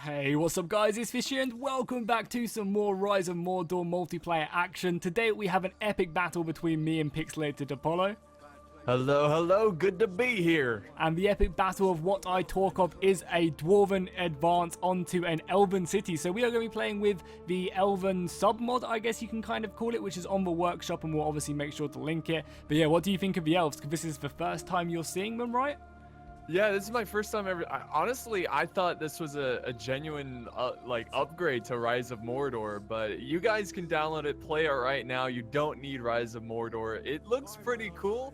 Hey, what's up guys, it's Fish here and welcome back to some more Rise of Mordor multiplayer action. Today we have an epic battle between me and Pixelated Apollo. Hello, good to be here. And the epic battle of what I talk of is a Dwarven advance onto an Elven city. So we are going to be playing with the Elven sub-mod, I guess you can kind of call it, which is on the workshop, and we'll obviously make sure to link it. But yeah, what do you think of the elves? Because this is the first time you're seeing them, right? Yeah, this is my first time ever. Honestly, I thought this was a genuine upgrade to Rise of Mordor, but you guys can download it, play it right now. You don't need Rise of Mordor. It looks pretty cool.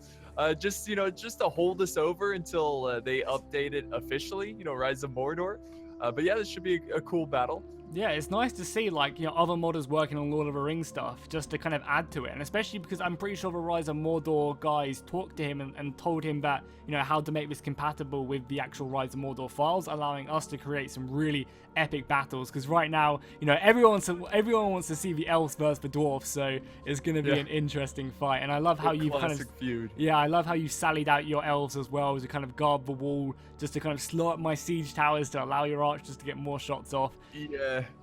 Just to hold us over until they update it officially, Rise of Mordor. But yeah, this should be a cool battle. Yeah, it's nice to see, like, other modders working on Lord of the Rings stuff, just to kind of add to it. And especially because I'm pretty sure the Rise of Mordor guys talked to him and told him that, how to make this compatible with the actual Rise of Mordor files, allowing us to create some really epic battles. Because right now, everyone wants to see the elves versus the dwarfs, so it's going to be an interesting fight. And I love how you kind of feud. Yeah, I love how you sallied out your elves as well to kind of guard the wall, just to kind of slow up my siege towers to allow your archers to get more shots off.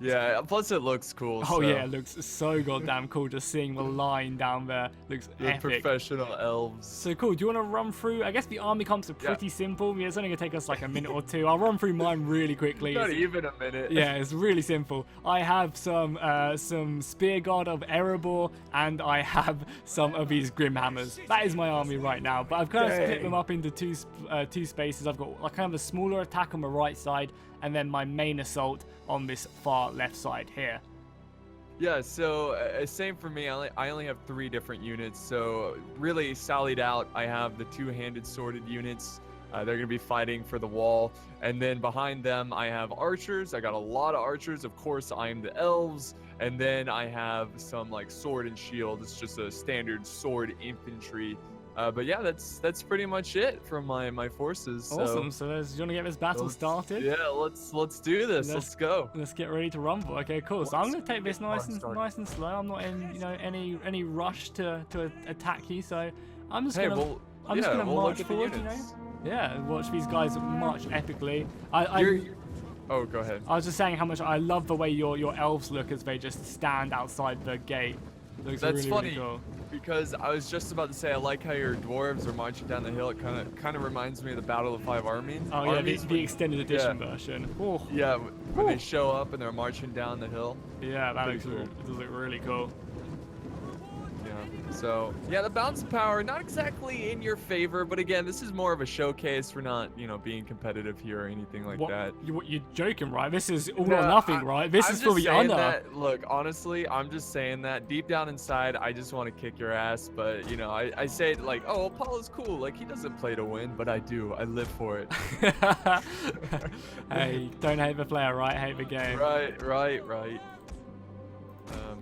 Yeah. Plus it looks cool. Oh yeah, it looks so goddamn cool. Just seeing the line down there looks epic. Professional elves. So cool. Do you want to run through? I guess the army comps are pretty simple. Yeah, it's only gonna take us like a minute or two. I'll run through mine really quickly. Not even a minute. Yeah, it's really simple. I have some spear guard of Erebor, and I have some of these grim hammers. That is my army right now. But I've kind of split them up into two spaces. I've got like kind of a smaller attack on the right side, and then my main assault on this far left side here. Yeah, so same for me. I only have 3 different units. So really sallied out, I have the 2-handed sworded units. They're going to be fighting for the wall. And then behind them, I have archers. I got a lot of archers. Of course, I'm the elves. And then I have some like sword and shield. It's just a standard sword infantry. But yeah, that's pretty much it from my forces. Awesome. So do you want to get this battle started? Yeah, let's do this. Let's go. Let's get ready to rumble. Okay, cool. So I'm gonna take this nice and slow. I'm not in any rush to attack you. So I'm just gonna march forward. Yeah, watch these guys march epically. Oh, go ahead. I was just saying how much I love the way your elves look as they just stand outside the gate. That's really, funny. really cool. Because I was just about to say, I like how your dwarves are marching down the hill. It kind of reminds me of the Battle of the 5 Armies. Oh yeah, the extended edition version. Oh. Yeah, when they show up and they're marching down the hill. Yeah, that looks really cool. Yeah. So yeah, the bounce power not exactly in your favor, but again, this is more of a showcase. We're not being competitive here or anything like that. You're joking, right? This is all or nothing, right? This is for the honor. Look, honestly, I'm just saying that deep down inside, I just want to kick your ass. But I say it like, oh, Apollo's cool. Like he doesn't play to win, but I do. I live for it. Hey, don't hate the player, right? Hate the game. Right.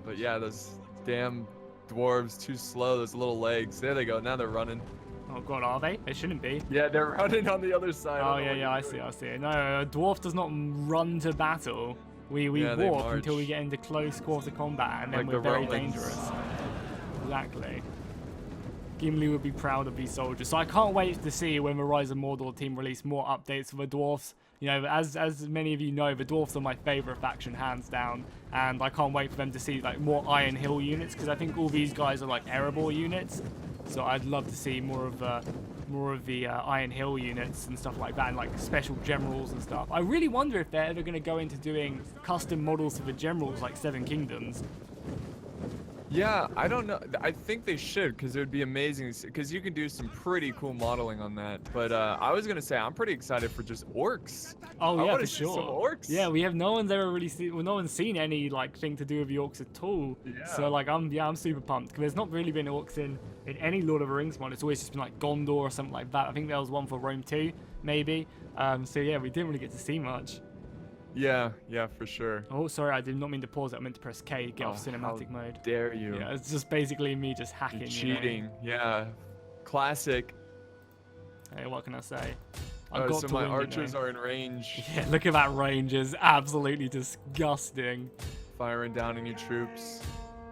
But yeah, those damn dwarves too slow. Those little legs. There they go. Now they're running. Oh god, are they? They shouldn't be. Yeah, they're running on the other side. Oh yeah, I see. No, a dwarf does not run to battle. We walk until we get into close quarter combat, and then we're very dangerous. Exactly. Gimli would be proud of these soldiers. So I can't wait to see when the Rise of Mordor team release more updates for the dwarfs. As many of you know, the dwarfs are my favorite faction, hands down, and I can't wait for them to see like more Iron Hill units, because I think all these guys are like Erebor units. So I'd love to see more of the Iron Hill units and stuff like that, and like special generals and stuff. I really wonder if they're ever going to go into doing custom models for the generals like Seven Kingdoms. Yeah, I don't know. I think they should, because it would be amazing, because you can do some pretty cool modeling on that. But I was gonna say I'm pretty excited for just orcs. Oh yeah, for sure. Some orcs. Yeah, we have no one's ever really seen. Well, no one's seen any like thing to do with the orcs at all. Yeah. So like I'm super pumped, because there's not really been orcs in any Lord of the Rings one. It's always just been like Gondor or something like that. I think there was one for Rome 2, maybe. So yeah, we didn't really get to see much. Yeah, for sure. Oh, sorry, I did not mean to pause it. I meant to press K to get off cinematic mode. How dare you? Yeah, it's just basically me just hacking. You're cheating. Yeah, classic. Hey, what can I say? So my archers are in range. Yeah, look at that range. It's absolutely disgusting. Firing down any troops.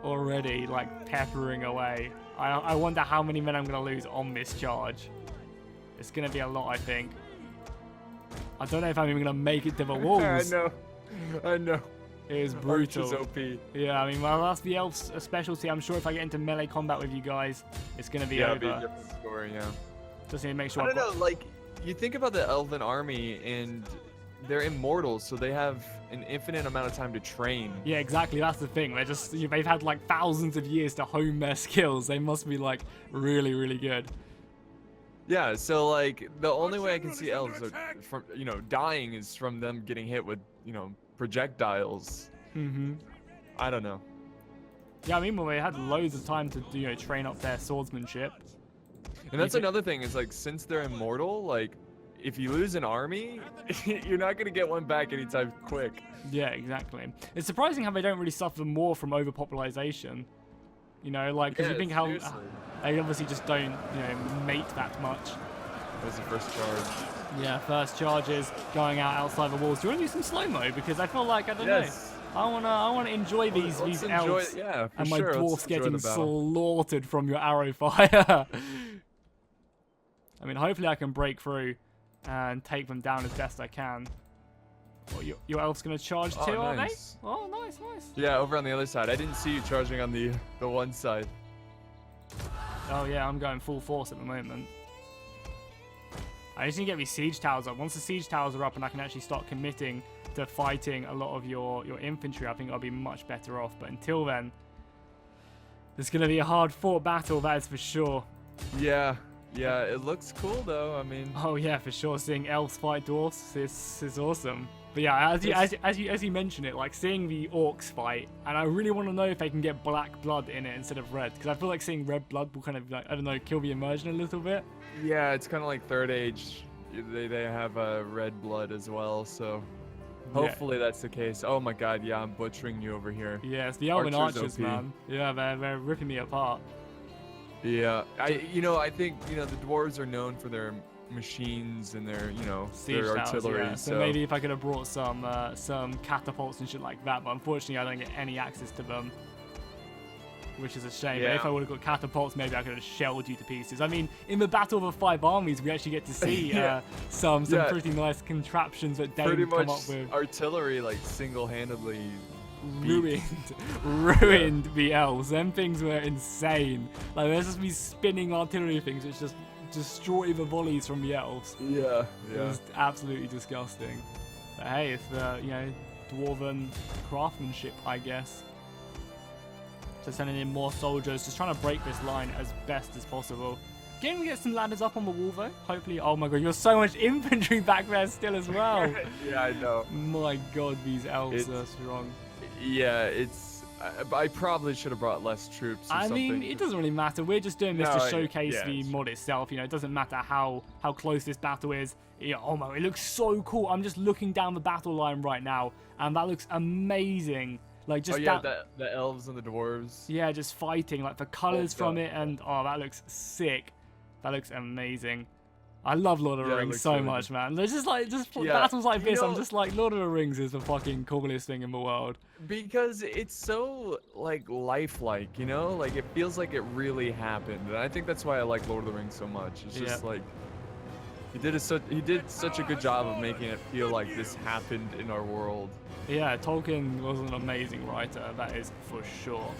Already, like, peppering away. I wonder how many men I'm going to lose on this charge. It's going to be a lot, I think. I don't know if I'm even going to make it to the walls. No. I know. It is brutal. OP. Yeah, I mean, well, that's the elves' specialty. I'm sure if I get into melee combat with you guys, it's gonna be over. It'll be a different story, yeah. Just need to make sure. I don't know, like, you think about the Elven army, and they're immortal, so they have an infinite amount of time to train. Yeah, exactly. That's the thing. They've had like thousands of years to hone their skills. They must be like really, really good. Yeah, so like the only way I can see elves from dying is from them getting hit with projectiles. I don't know. Yeah, I mean, well, they had loads of time to train up their swordsmanship. And that's another thing is like since they're immortal, like if you lose an army, you're not gonna get one back anytime quick. Yeah, exactly. It's surprising how they don't really suffer more from overpopulation. Like because you think how they obviously just don't mate that much. That was the first charge. Yeah, first charges going out outside the walls. Do you want to do some slow-mo? Because I feel like, I don't know. I wanna enjoy these elves and my dwarfs getting slaughtered from your arrow fire. I mean, hopefully I can break through and take them down as best I can. Well, your elf's gonna charge too, are they? Oh, nice, nice. Yeah, over on the other side. I didn't see you charging on the one side. Oh yeah, I'm going full force at the moment. I just need to get these siege towers up. Once the siege towers are up and I can actually start committing to fighting a lot of your infantry, I think I'll be much better off. But until then, it's going to be a hard-fought battle, that is for sure. Yeah, it looks cool though. I mean, oh yeah, for sure. Seeing elves fight dwarfs is awesome. But yeah, as you mentioned it, like seeing the orcs fight, and I really want to know if they can get black blood in it instead of red, because I feel like seeing red blood will kind of like, I don't know, kill the immersion a little bit. Yeah, it's kind of like Third Age. They have red blood as well, so hopefully that's the case. Oh my God, yeah, I'm butchering you over here. Yeah, it's the Elven archers, man. Yeah, they're ripping me apart. Yeah, I think the dwarves are known for their machines and their their artillery. Yeah. So maybe if I could have brought some catapults and shit like that, but unfortunately I don't get any access to them, which is a shame. Yeah. But if I would have got catapults, maybe I could have shelled you to pieces. I mean, in the Battle of the Five Armies, we actually get to see some pretty nice contraptions that Dane come up with. Artillery, like single-handedly ruined the elves. Them things were insane. Like there's just these spinning artillery things which just destroy the volleys from the elves. Yeah. It was absolutely disgusting. But hey, it's the dwarven craftsmanship, I guess. So sending in more soldiers, just trying to break this line as best as possible. Can we get some ladders up on the wall though? Hopefully. Oh my God, you're so much infantry back there still as well. Yeah, I know. My God, these elves are strong. Yeah, I probably should have brought less troops. I mean, it doesn't really matter. We're just doing this to showcase the mod itself. It doesn't matter how close this battle is. Oh my, it looks so cool. I'm just looking down the battle line right now, and that looks amazing. Like just the elves and the dwarves. Yeah, just fighting. Like the colors from it, and that looks sick. That looks amazing. I love Lord of the Rings so much, man. There's just battles like this. I'm just like, Lord of the Rings is the fucking coolest thing in the world. Because it's so like lifelike, like it feels like it really happened, and I think that's why I like Lord of the Rings so much. It's just like he did such a good job of making it feel like this happened in our world. Yeah, Tolkien was an amazing writer. That is for sure.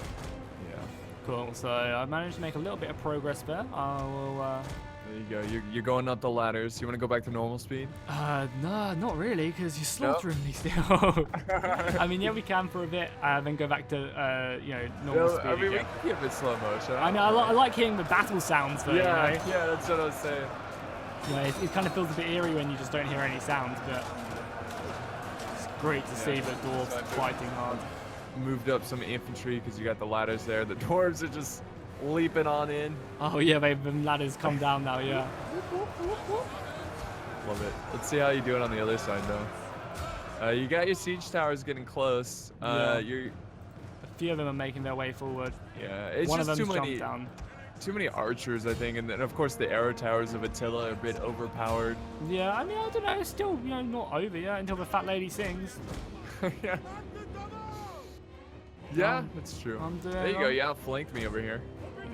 Yeah. Cool. So I managed to make a little bit of progress there. I will. There you go. You're going up the ladders. You want to go back to normal speed? No, not really, because you're slaughtering me still. I mean, yeah, we can for a bit, then go back to normal speed. I mean, we can keep it slow motion. I know. I like hearing the battle sounds, though. Yeah, that's what I was saying. It kind of feels a bit eerie when you just don't hear any sounds, but it's great to see the dwarves fighting hard. Moved up some infantry because you got the ladders there. The dwarves are just leaping on in. Oh yeah, the ladders come down now, yeah. Love it. Let's see how you do it on the other side though. You got your siege towers getting close. A few of them are making their way forward. Yeah, it's One just of them's too many archers, I think, and then of course the arrow towers of Attila are a bit overpowered. Yeah, I mean, I don't know, it's still not over yet until the fat lady sings. Yeah, that's true. There you go. You outflanked me over here.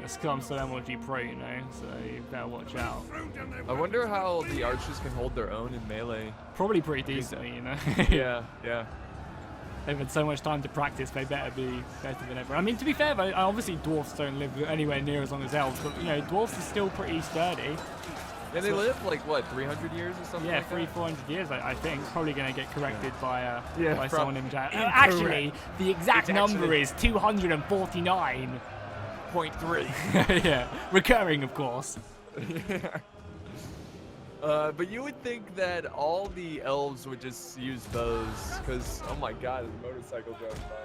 It's because I'm so MLG Pro, so you better watch out. I wonder how the archers can hold their own in melee. Probably pretty decently, Yeah. They've had so much time to practice, they better be better than ever. I mean, to be fair, though, obviously dwarfs don't live anywhere near as long as elves, but, you know, dwarfs are still pretty sturdy. Yeah, they live like, what, 300 years or something like 400 years, I think. Probably going to get corrected by someone in chat. Actually, the exact number is 249.3. Yeah, recurring, of course. Yeah. But you would think that all the elves would just use bows, because, oh my god, the motorcycle drove by.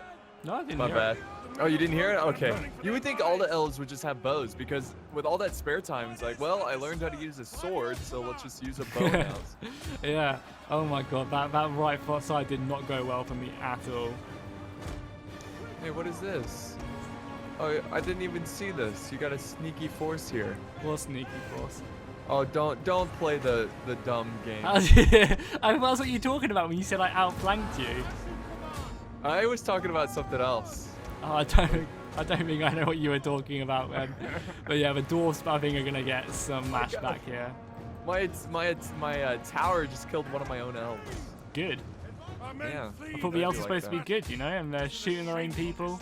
No, I didn't My hear bad. it. Oh, you didn't hear it? Okay. You would think all the elves would just have bows, because with all that spare time, it's like, well, I learned how to use a sword, so let's just use a bow now. Yeah. Oh my god, that right foot side did not go well for me at all. Hey, what is this? Oh, I didn't even see this. You got a sneaky force here. What sneaky force? Oh, don't play the dumb game. That's what you're talking about when you said I outflanked you. I was talking about something else. Oh, I don't think I know what you were talking about then. But yeah, the dwarfs I think are gonna get some mash back here. My tower just killed one of my own elves. Good. Yeah. I thought the elves were supposed to be good, you know, and they're shooting their own people.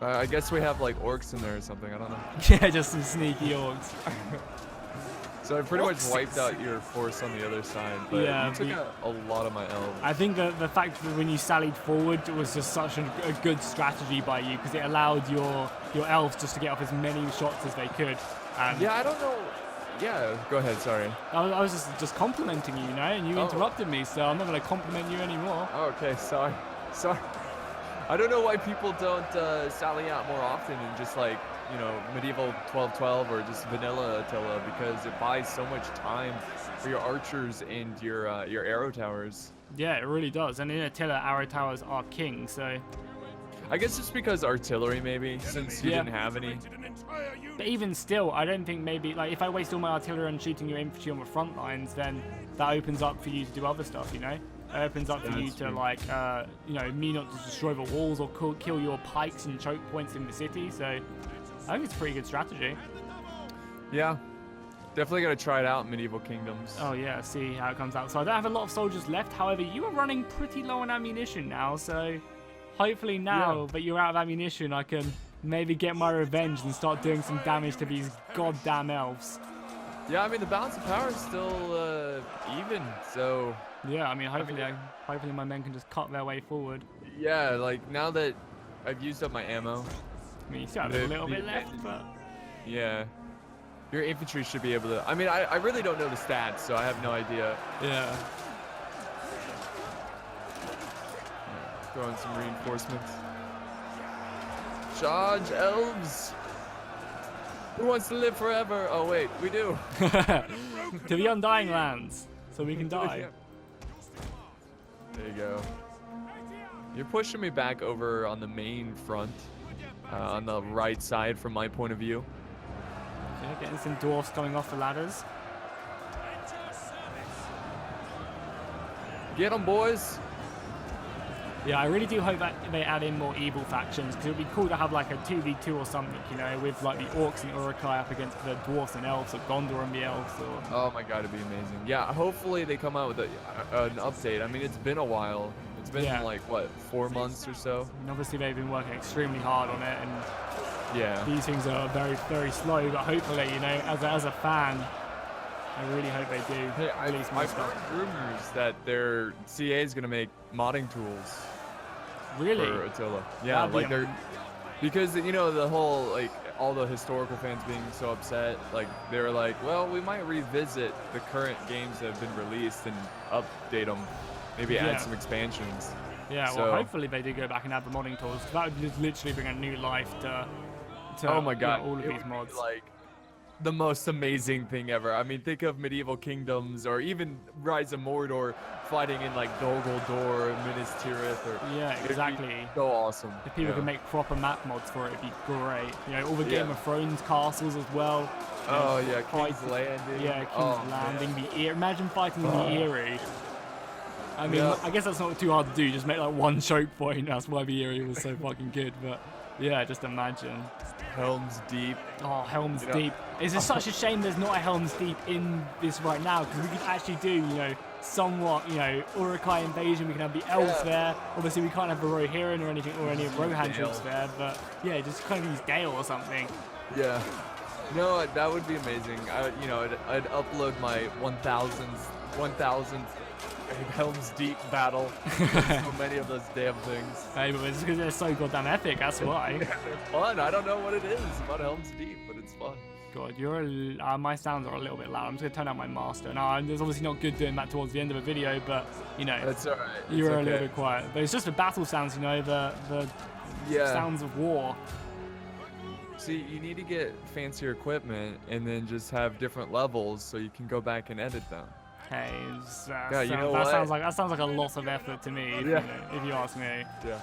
I guess we have like orcs in there or something. I don't know. Yeah, just some sneaky orcs. So I pretty much wiped out your force on the other side, but yeah, you took out a lot of my elves. I think that the fact that when you sallied forward was just such a good strategy by you, because it allowed your elves just to get off as many shots as they could. Yeah, I don't know. Yeah, go ahead. Sorry. I was just complimenting you, you know, and you interrupted me, so I'm not going to compliment you anymore. Oh, okay, sorry. I don't know why people don't sally out more often and just like, you know, medieval 1212 or just vanilla Attila, because it buys so much time for your archers and your arrow towers. Yeah, it really does. And in Attila, arrow towers are king, so... I guess just because artillery, maybe, since you didn't have any. But even still, I don't think maybe, like, if I waste all my artillery on shooting your infantry on the front lines, then that opens up for you to do other stuff, you know? It opens up for you to, like, you know, me not to destroy the walls or kill your pikes and choke points in the city, so I think it's a pretty good strategy. Yeah. Definitely going to try it out in Medieval Kingdoms. Oh, yeah, see how it comes out. So I don't have a lot of soldiers left. However, you are running pretty low on ammunition now, so hopefully now that you're out of ammunition, I can maybe get my revenge and start doing some damage to these goddamn elves. Yeah, I mean, the balance of power is still even, so... Yeah, I mean, hopefully my men can just cut their way forward. Yeah, like, now that I've used up my ammo... I mean, you still have a little bit left, but... Yeah. Your infantry should be able to... I mean, I really don't know the stats, so I have no idea. Yeah. Throw in some reinforcements. Charge, elves! Who wants to live forever? Oh, wait, we do. To the Undying Lands, so we can die. There you go. You're pushing me back over on the main front, on the right side from my point of view. Yeah, getting some dwarfs coming off the ladders. Get them, boys. Yeah, I really do hope that they add in more evil factions, because it would be cool to have like a 2v2 or something, you know, with like the orcs and Uruk-hai up against the dwarfs and elves, or Gondor and the elves. Or... Oh my god, it'd be amazing. Yeah, hopefully they come out with an update. I mean, it's been a while. It's been like, what, 4 months or so? And obviously they've been working extremely hard on it, and these things are very, very slow, but hopefully, you know, as a fan, I really hope they do release more stuff. I've heard rumors that their CA is going to make modding tools. Really? For Attila. Yeah, like they're... Because, you know, the whole, like, all the historical fans being so upset, like, they were like, well, we might revisit the current games that have been released and update them. Maybe add some expansions. Yeah, well, hopefully they do go back and add the modding tools, because that would just literally bring a new life to oh my god, all of these mods. Like, the most amazing thing ever. I mean, think of Medieval Kingdoms, or even Rise of Mordor, fighting in like Dol Guldur, Minas Tirith, or exactly. So awesome. If people can make proper map mods for it, it'd be great. You know, all the Game of Thrones castles as well. Oh yeah, King's Landing. Yeah, King's Landing. Man. Imagine fighting the Eyrie. I mean, I guess that's not too hard to do. Just make like one choke point. That's why the Eyrie was so fucking good. But Yeah, just imagine. Helm's Deep. Oh, Helm's Deep. It's just such a shame there's not a Helm's Deep in this right now, because we could actually do, somewhat, Uruk-hai invasion. We can have the elves there. Obviously, we can't have the Rohirrim or anything, or any of Rohan troops there, but yeah, just kind of use Gale or something. Yeah. No, that would be amazing. I'd upload my 1,000th Helm's Deep battle. So many of those damn things. Hey, but it's because they're so goddamn epic, that's why. They're fun. I don't know what it is about Helm's Deep, but it's fun. God, my sounds are a little bit loud. I'm just gonna turn out my master. Now, it's obviously not good doing that towards the end of a video, but that's alright. You're a little bit quiet. But it's just the battle sounds, the sounds of war. See, you need to get fancier equipment and then just have different levels so you can go back and edit them. Hey, that sounds like a lot of effort to me, if you ask me. Yeah.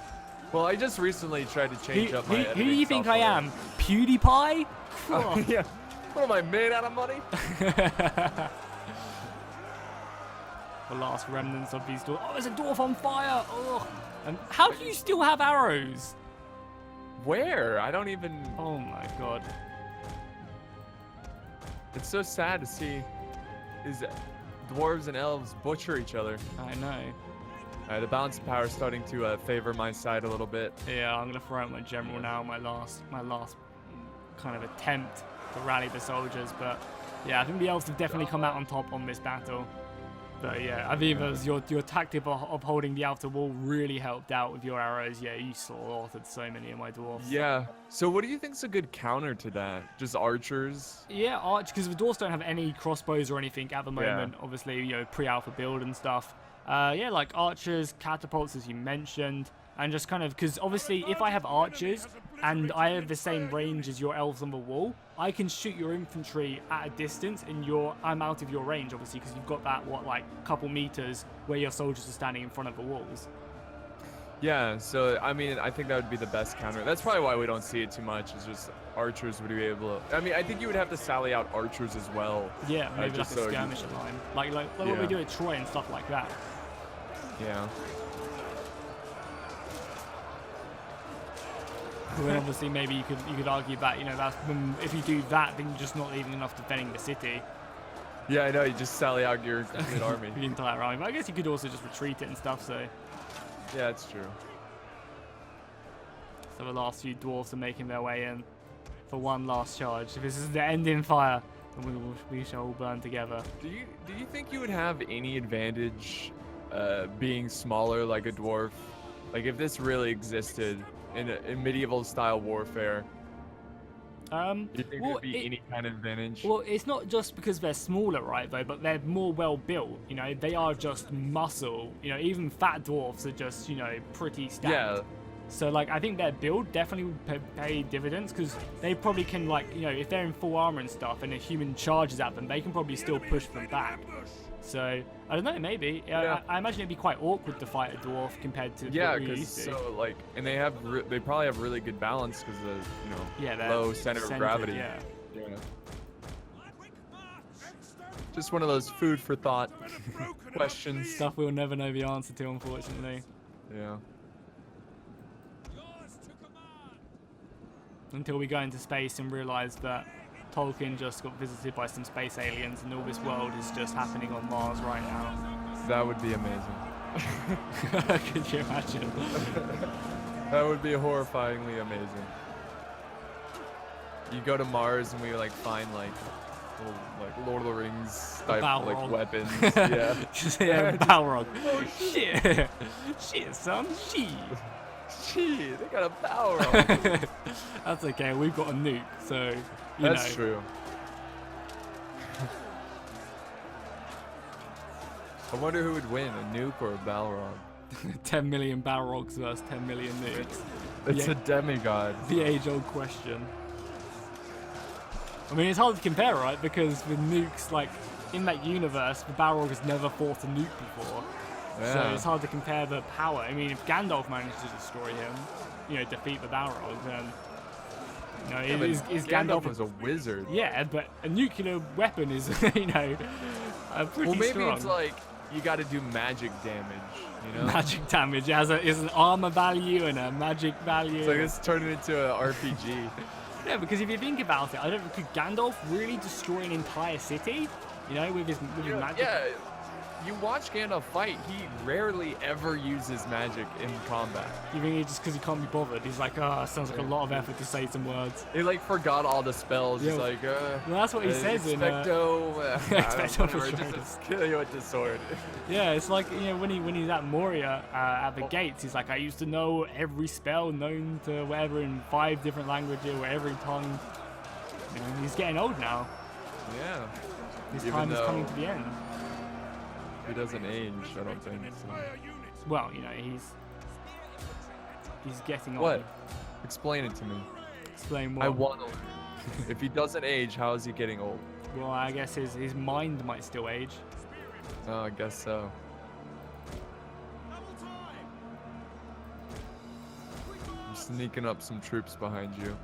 Well, I just recently tried to change up my editing Who do you think software. I am? PewDiePie? Yeah. What am I, made out of money? The last remnants of these dwarfs. Oh, there's a dwarf on fire! Oh. And how do you still have arrows? Where? I don't even... Oh my god. It's so sad to see these dwarves and elves butcher each other. I know. The balance of power is starting to favor my side a little bit. Yeah, I'm gonna throw out my general now. My last kind of attempt to rally the soldiers, but yeah, I think the elves have definitely come out on top on this battle. But yeah, I think it was your tactic of holding the outer wall really helped out with your arrows. Yeah, you slaughtered so many of my dwarfs. Yeah. So what do you think's a good counter to that? Just archers? Yeah, because the dwarfs don't have any crossbows or anything at the moment. Yeah. Obviously, pre-alpha build and stuff. Yeah, like archers, catapults, as you mentioned, and just kind of, because obviously if I have archers and I have the same range as your elves on the wall, I can shoot your infantry at a distance and I'm out of your range, obviously, because you've got that, couple meters where your soldiers are standing in front of the walls. Yeah, so, I mean, I think that would be the best counter. That's probably why we don't see it too much, is just archers would be able to... I mean, I think you would have to sally out archers as well. Yeah, maybe like a skirmisher line. Like what we do at Troy and stuff like that. Yeah. Well, obviously, maybe you could argue that that's if you do that, then you're just not leaving enough defending the city. Yeah, I know. You just sally out your complete army. The entire army. But I guess you could also just retreat it and stuff. So. Yeah, it's true. So the last few dwarves are making their way in for one last charge. If this is the end in fire, then we shall all burn together. Do you think you would have any advantage being smaller like a dwarf? Like if this really existed in medieval style warfare, do you think there'd be any kind of advantage? Well, it's not just because they're smaller, right, though, but they're more well built. They are just muscle. Even fat dwarfs are just, pretty stacked. Yeah. So, I think their build definitely would pay dividends, because they probably can, if they're in full armor and stuff and a human charges at them, they can probably still push them back. So, I don't know, maybe. Yeah. I imagine it'd be quite awkward to fight a dwarf compared to what we used to. So, and they probably have really good balance because of, low center of gravity. Yeah. Just one of those food for thought questions. Stuff we'll never know the answer to, unfortunately. Yeah. Until we go into space and realize that Tolkien just got visited by some space aliens and all this world is just happening on Mars right now. That would be amazing. Could you imagine? That would be horrifyingly amazing. You go to Mars and we find little, Lord of the Rings type weapons. Yeah. Yeah, Balrog. Oh shit. Shit, son. Shit. Shit, they got a Balrog. That's okay, we've got a nuke, so That's true. I wonder who would win, a nuke or a Balrog? 10 million Balrogs versus 10 million nukes. It's a demigod. The age-old question. I mean, it's hard to compare, right? Because with nukes, in that universe, the Balrog has never fought a nuke before. Yeah. So it's hard to compare the power. I mean, if Gandalf managed to destroy him, defeat the Balrog, then... is Gandalf was a wizard. Yeah, but a nuclear weapon is, pretty strong. Well, maybe it's you got to do magic damage, you know? Magic damage. It has an armor value and a magic value. So it's turning into an RPG. Yeah, because if you think about it, could Gandalf really destroy an entire city? You know, with his magic? Yeah. You watch Gandalf fight, he rarely ever uses magic in combat. You think it's just because he can't be bothered? He's like, sounds like a lot of effort to say some words. He like forgot all the spells. Yeah. He's like, well, that's what he says in Expecto just kill you with the sword. Yeah, it's like, you know, when he's at Moria at the gates, he's like, I used to know every spell known to whatever in 5 different languages or every tongue. You know, he's getting old now. Yeah. His time is coming to the end. He doesn't age, I don't think. So. Well, you know, he's getting What? on. Explain it to me. Explain what? I want to. If he doesn't age, how is he getting old? Well, I guess his mind might still age. Oh, I guess so. I'm sneaking up some troops behind you.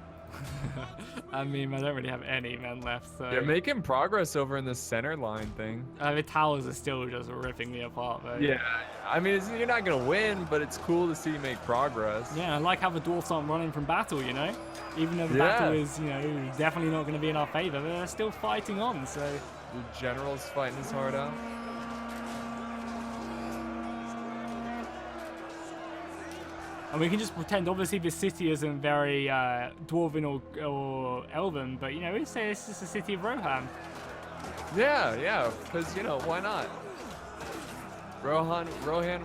I mean, I don't really have any men left, so... You're making progress over in the center line thing. The towers are still just ripping me apart, though. Yeah, I mean, you're not going to win, but it's cool to see you make progress. Yeah, I like how the dwarfs aren't running from battle, you know? Even though the battle is, you know, definitely not going to be in our favor, they're still fighting on, so... Your general's fighting his heart out. And we can just pretend, obviously, this city isn't very Dwarven or Elven, but, you know, it's just a city of Rohan. Yeah, because, you know, why not? Rohan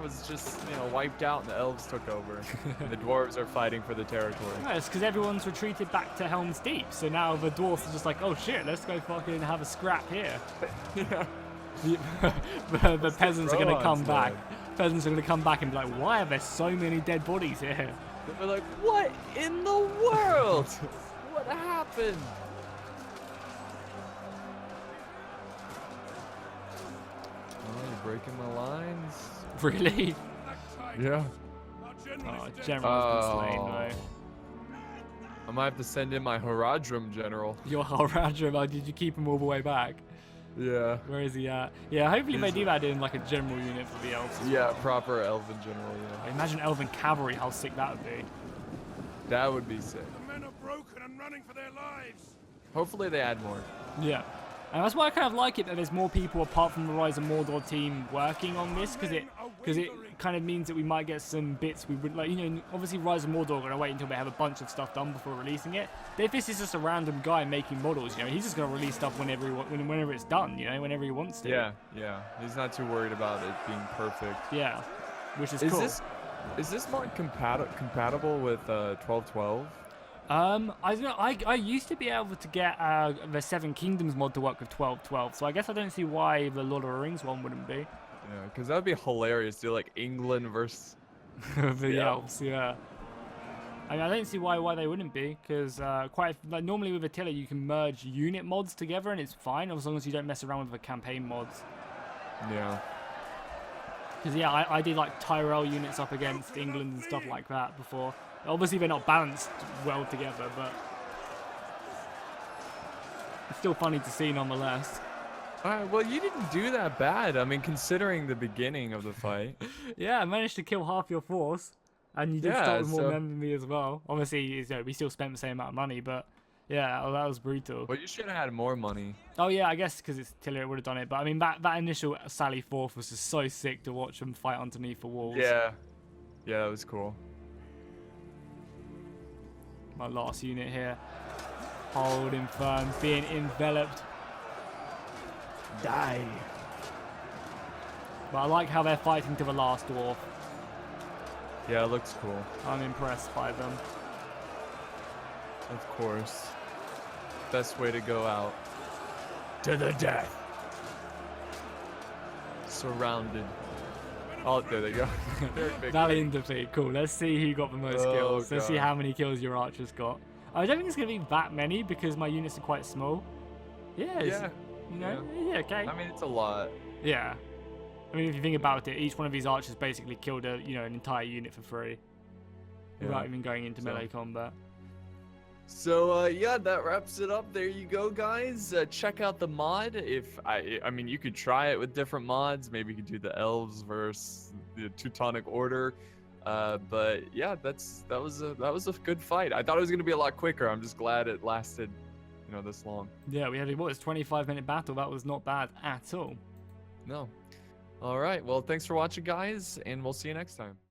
was just, you know, wiped out and the elves took over. And the dwarves are fighting for the territory. Yeah, it's because everyone's retreated back to Helm's Deep, so now the dwarfs are just like, oh shit, let's go fucking have a scrap here. Yeah. The peasants are going to come back. Peasants are going to come back and be like, why are there so many dead bodies here? They're like, what in the world? What happened? Oh, you're breaking my lines. Really? Yeah. Oh, general's been slain, though. I might have to send in my Haradrim general. Your Haradrim, did you keep him all the way back? Yeah. Where is he at? Yeah, hopefully they do that in like a general unit for the elves. Yeah, proper elven general, yeah. Imagine elven cavalry, how sick that would be. That would be sick. The men are broken and running for their lives. Hopefully they add more. Yeah. And that's why I kind of like it that there's more people apart from the Rise of Mordor team working on this, because it kind of means that we might get some bits we would like. You know, obviously Rise of Mordor are gonna wait until they have a bunch of stuff done before releasing it. But if this is just a random guy making models, you know, he's just gonna release stuff whenever it's done. You know, whenever he wants to. Yeah. He's not too worried about it being perfect. Yeah, which is cool. Is this mod compatible with 1212? I don't know. I used to be able to get the Seven Kingdoms mod to work with 1212, so I guess I don't see why the Lord of the Rings one wouldn't be. Yeah, because that would be hilarious. Do like England versus the elves, yeah. I mean, I don't see why they wouldn't be, because normally with Attila you can merge unit mods together and it's fine as long as you don't mess around with the campaign mods. Yeah. Because yeah, I did like Tyrell units up against England and stuff like that before. Obviously they're not balanced well together, but it's still funny to see nonetheless. Well, you didn't do that bad. I mean, considering the beginning of the fight. Yeah, I managed to kill half your force, and you did start with more men than me as well. Obviously, you know, we still spent the same amount of money, but yeah, that was brutal. Well, you should have had more money. Oh yeah, I guess because it's Attila, it would have done it. But I mean, that initial sally forth was just so sick to watch them fight underneath the walls. Yeah, that was cool. My last unit here, holding firm, being enveloped. Die. But I like how they're fighting to the last dwarf. Yeah, it looks cool. I'm impressed by them. Of course. Best way to go out. To the death. Surrounded. Oh, there they go. Valiant defeat. Cool. Let's see who got the most kills. Let's see how many kills your archers got. I don't think it's going to be that many because my units are quite small. Yeah. You know? Yeah, okay. I mean, it's a lot. Yeah. I mean, if you think about it, each one of these archers basically killed an entire unit for free. Without even going into melee combat. So yeah, that wraps it up. There you go, guys. Check out the mod. I mean, you could try it with different mods. Maybe you could do the elves versus the Teutonic Order. But yeah, that was a good fight. I thought it was gonna be a lot quicker. I'm just glad it lasted, this long. Yeah, we had a 25-minute battle. That was not bad at all. No. All right. Well, thanks for watching, guys, and we'll see you next time.